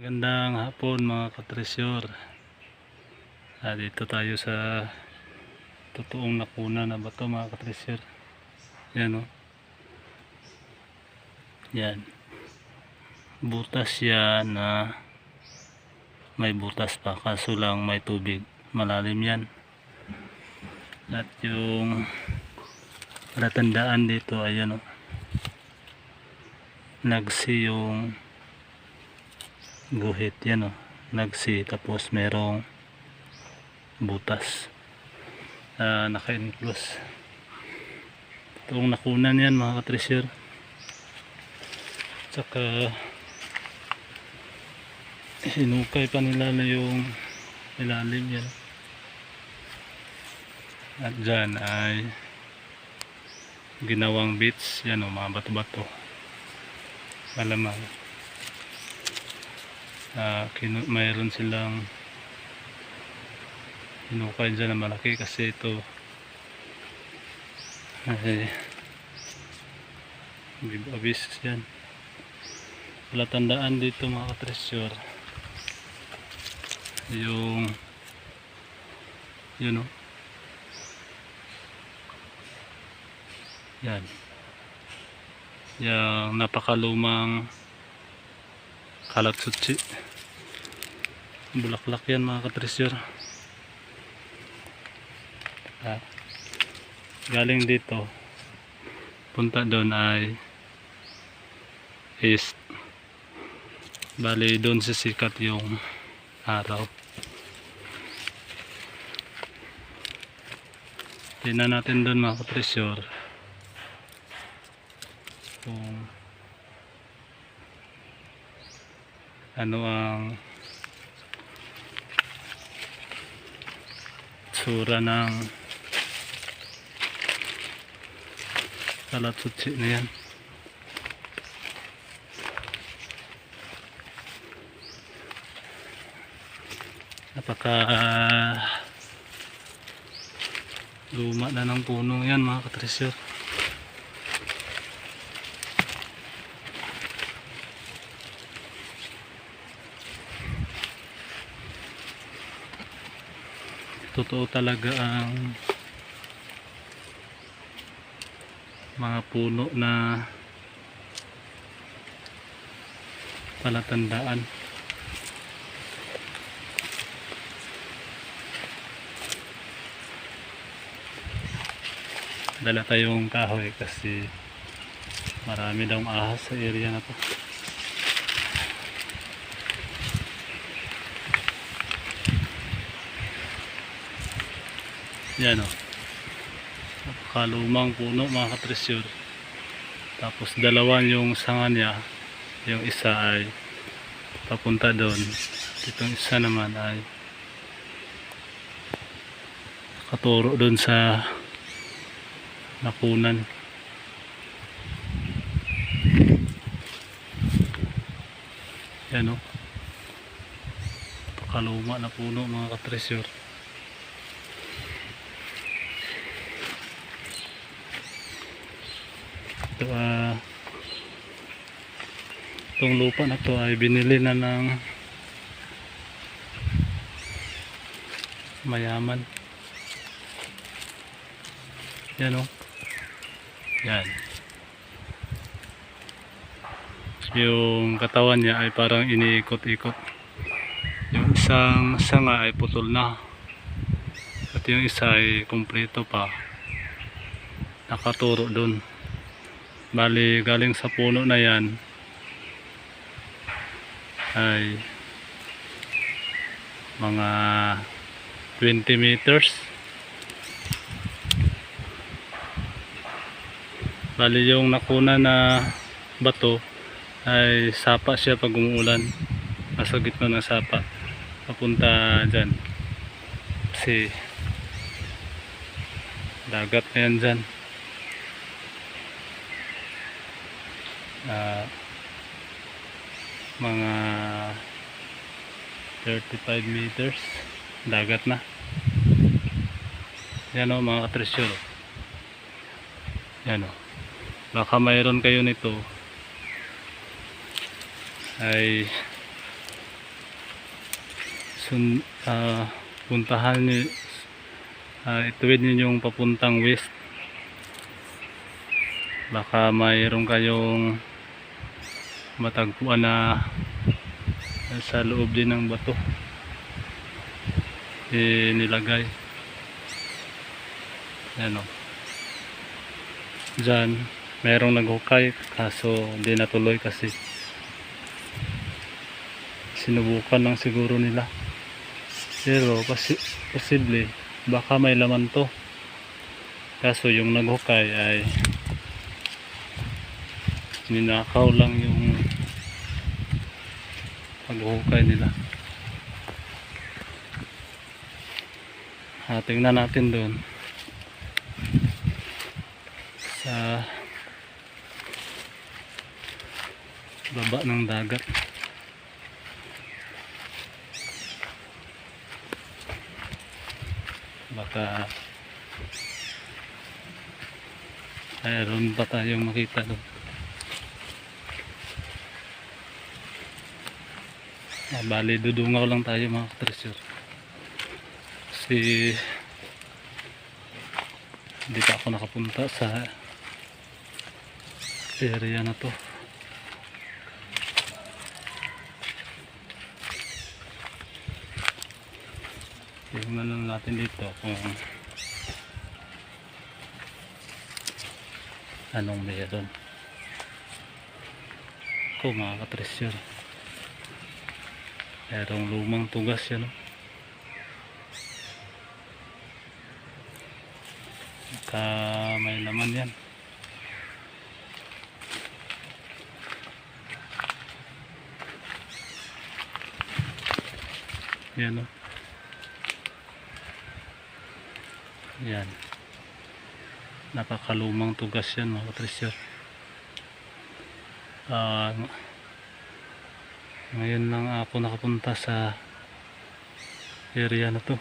Magandang hapon mga katresyor. Dito tayo sa totoong nakuna na bato mga katresyor. Yan o. Yan. Butas yan na may butas pa. Kaso lang may tubig. Malalim yan. At yung palatandaan dito ayan o. Nagsi yung guhit yan o. Nagsi tapos merong butas. Naka-enclose. Itong nakunan yan mga katresyor. Tsaka hinukay pa nila na yung ilalim yan. At dyan ay ginawang beach yan o, mga bato-bato. Malamang mayroon silang hinukay dyan na malaki kasi ito ay abis yan. Palatandaan dito mga katresyor yung yun o, yan yung napakalumang kalatsutsi, bulaklak yan mga katresyor. Galing dito punta doon ay east, bali doon sisikat yung araw. Tingnan natin doon mga katresyor kung ano ang tsura ng kalatsutsi na yan. Napaka luma na ng puno yan mga katresyor. Totoo talaga ang mga puno na palatandaan. Dala tayong kahoy kasi marami daw ahas sa area na to. Yan o, napakalumang puno mga katresyor. Tapos dalawan yung sanga niya, yung isa ay papunta doon, itong isa naman ay nakaturo doon sa nakunan. Yan o, napakaluma na puno mga katresyor. Itong lupa na to ay binili na ng mayaman. Yan o, yan yung katawan niya ay parang iniikot-ikot. Yung isang sanga ay putol na at yung isa ay kumpleto pa, nakaturo dun. Bali galing sa puno na yan ay mga 20 meters. Bali yung nakuna na bato ay sapa siya pag umuulan, nasa gitna ng sapa papunta dyan kasi dagat na yan dyan. Mga 35 meters dagat na yan o mga katresyor. Yan o, baka mayroon kayo nito ay puntahan niyo, ituwid niyo yung papuntang west. Baka mayroon kayong matagpuan na sa loob din ng bato nilagay. Ano, dyan mayroong naghukay kaso hindi natuloy kasi sinubukan lang siguro nila, pero posible baka may laman to, kaso yung naghukay ay ninakaw lang yung paghukay nila. Tingnan natin doon sa baba ng dagat. Baka mayroon pa tayong makita doon. Bali dudungaw lang tayo mga ka-treasure kasi hindi pa ako nakapunta sa area na to. Tingnan lang natin dito kung anong meron. Ito mga ka-treasure, merong lumang tugas yan, no? Baka may laman yan. Yan, no? Yan, napakalumang tugas yan mga ka-treasure. Ngayon lang ako nakapunta sa area na to.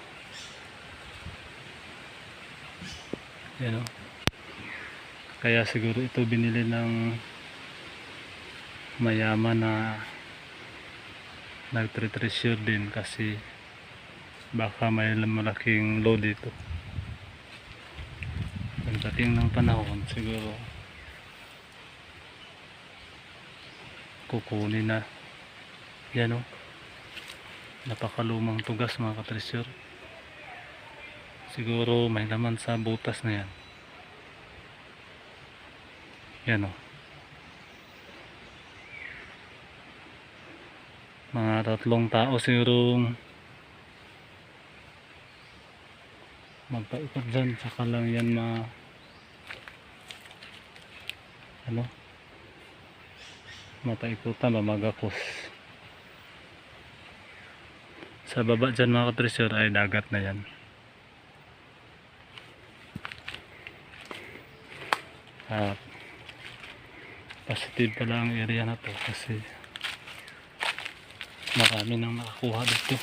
Yan, o. Kaya siguro ito binili ng mayaman na nagtre-treasure din kasi baka may malaking load dito. Pagdating ng panahon siguro kukunin na. Yan, o. Napakalumang tugas mga ka-treasure. Siguro may laman sa butas na yan. Yan, o. Mga 3 tao siguro magpaikot dyan, saka lang yan mapaikutan, mamagakos. Sa baba dyan mga ka-treasure ay dagat na yan. Positive pala ang area na to kasi marami nang nakakuha dito.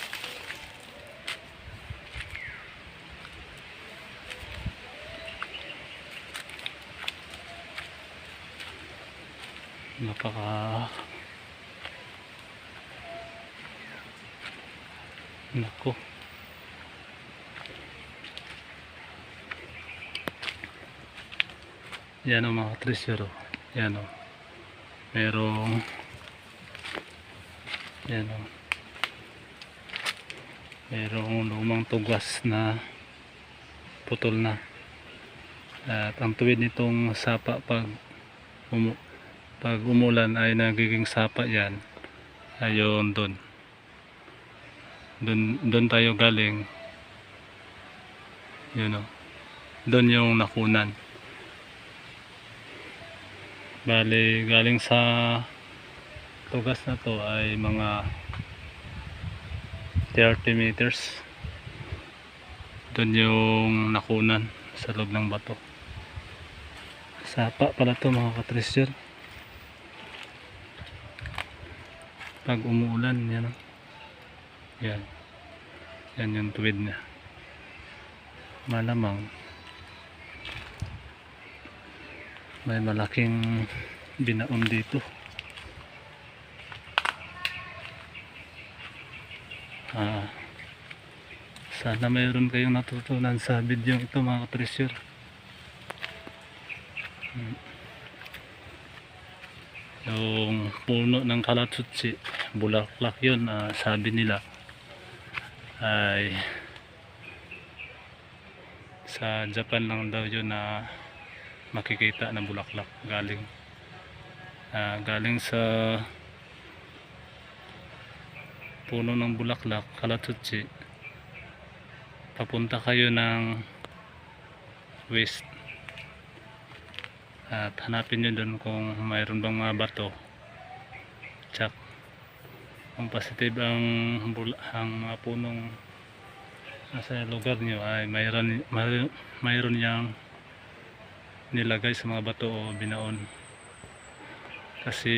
Nako, yan o mga treasure, yan o, merong yan o, merong lumang tugas na putol na, at ang tuwid nitong sapa pag umulan ay nagiging sapa yan. Ayun, doon tayo galing, yun o, doon yung nakunan. Bali galing sa tugas na to ay mga 30 meters. Doon yung nakunan sa loob ng bato. Sapa pala to mga ka-treasure. Pag umuulan yan, yan yung tuwid niya. Malamang may malaking binaon dito. Sana mayroon kayong natutunan sa video ito mga ka-treasure. Yung puno ng kalatsutsi, bulaklak yun, sabi nila ay sa Japan lang daw yun na makikita ng bulaklak. Galing sa puno ng bulaklak, kalatsutsi, papunta kayo ng west at hanapin nyo doon kung mayroon bang mga bato. Tsak kung positive ang mga punong nasa lugar nyo ay mayroon yang nilagay sa mga bato o binaon. Kasi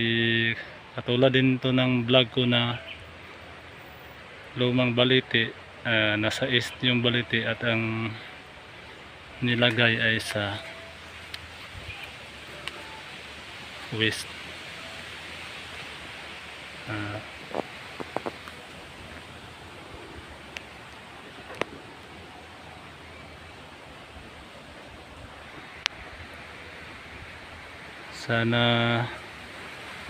katulad din to ng vlog ko na lumang baliti, nasa east yung baliti at ang nilagay ay sa west. Sana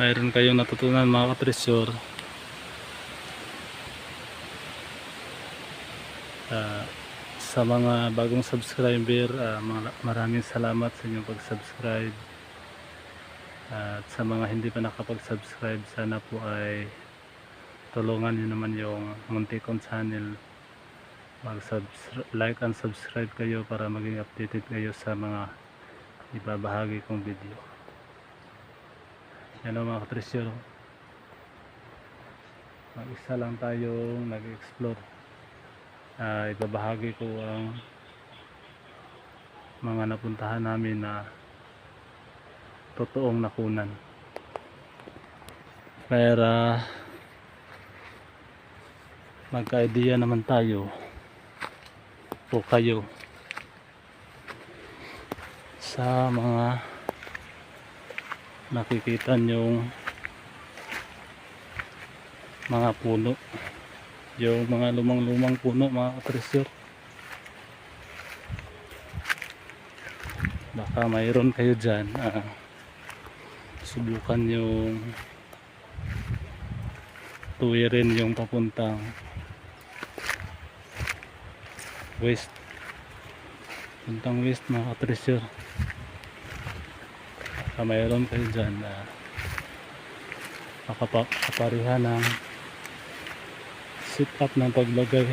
mayroon kayong natutunan mga ka-treasure. Sa mga bagong subscriber, maraming salamat sa inyong pag-subscribe. At sa mga hindi pa nakapag-subscribe, sana po ay tulungan niyo naman yung muntik kong channel. Like and subscribe kayo para maging updated kayo sa mga ibabahagi kong video. Yan o mga ka-treasure, mag-isa lang tayong nag-explore. Ibabahagi ko ang mga napuntahan namin na totoong nakunan para magka-idea naman tayo o kayo sa mga nakikita nyong mga puno, yung mga lumang puno mga ka-treasure. Baka mayroon kayo dyan, subukan yung tuwirin yung papuntang west, mga ka-treasure. Baka mayroon kayo dyan kaparihan ng sit up ng paglagay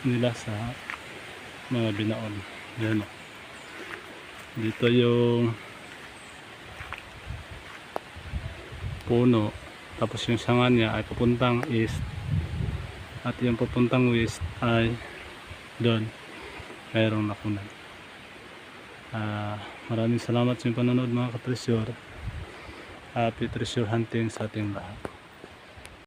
nila sa mga binaon. Yan, dito yung puno, tapos yung sanga niya ay papuntang east at yung papuntang west ay doon mayroong nakunan. Maraming salamat sa inyong panonood mga ka-treasure. Happy treasure hunting sa ating lahat.